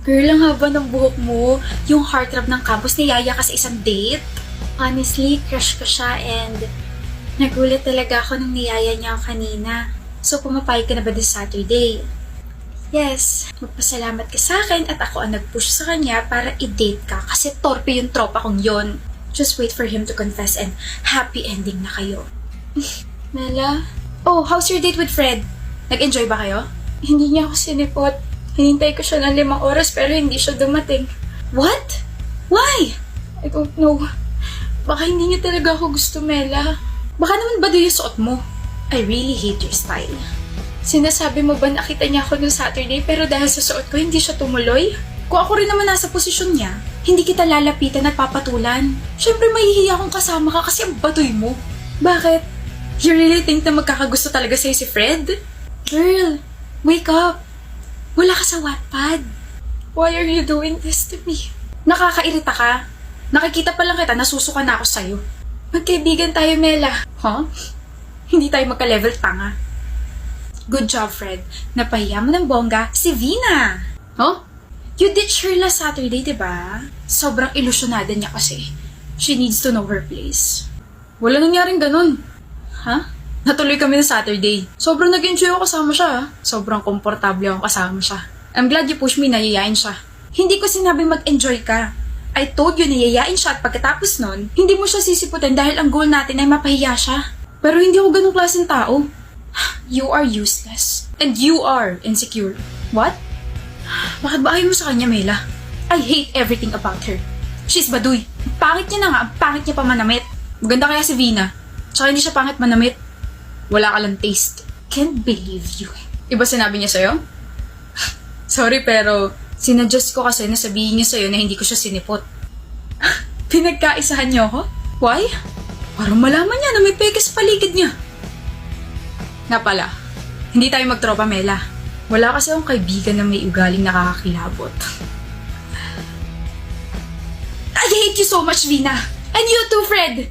Girl, ang haba ng buhok mo. Yung heartthrob ng campus, niyaya ka sa isang date. Honestly, crush ko siya and nagulat talaga ako nung niyaya niya ako kanina. So, pumapayag ka na ba this Saturday? Yes, magpasalamat ka sa akin at ako ang nag-push sa kanya para i-date ka kasi torpe yung tropa kong yon. Just wait for him to confess and happy ending na kayo. Mela? Oh, how's your date with Fred? Nag-enjoy ba kayo? Hindi niya ako sinipot. Hinintay ko siya ng 5 oras pero hindi siya dumating. What? Why? I don't know. Baka hindi niya talaga ako gusto, Mela. Baka naman baduy yung suot mo. I really hate your style. Sinasabi mo ba nakita niya ako noong Saturday pero dahil sa suot ko hindi siya tumuloy? Kung ako rin naman nasa posisyon niya, hindi kita lalapitan at papatulan. Siyempre mahihiya akong kasama ka kasi ang baduy mo. Bakit? You really think na magkakagusto talaga sa'yo si Fred? Girl, wake up. Wala ka sa Wattpad. Why are you doing this to me? Nakakairita ka. Nakikita pa lang kita, nasusuka na ako sa'yo. Magkaibigan tayo, Mela. Huh? Hindi tayo magka-level tanga. Good job, Fred. Napahiya mo ng bongga si Vina. Huh? You ditched her last Saturday, diba? Sobrang ilusyonada niya kasi. She needs to know her place. Wala nangyaring ganun. Huh? Natuloy kami na Saturday. Sobrang nag-enjoy ako kasama siya. Sobrang komportable ako kasama siya. I'm glad you pushed me na yayain siya. Hindi ko sinabing mag-enjoy ka. I told you na yayain siya at pagkatapos nun, hindi mo siya sisiputin dahil ang goal natin ay mapahiya siya. Pero hindi ako ganung klaseng tao. You are useless. And you are insecure. What? Bakit ba ayaw mo sa kanya, Mela? I hate everything about her. She's baduy. Pangit niya na nga, ang pangit niya pa manamit. Maganda kaya si Vina. Tsaka hindi siya pangit manamit. Wala ka lang taste. Can't believe you. Iba sinabi niya sa'yo? Sorry pero sinadjust ko kasi na sabihin niya sa'yo na hindi ko siya sinipot. Pinagkaisahan niyo ako? Why? Parang malaman niya na may peke sa paligid niya. Nga pala, hindi tayo magtropa, Mela. Wala kasi akong kaibigan na may ugaling nakakakilabot. I hate you so much, Vina. And you too, Fred.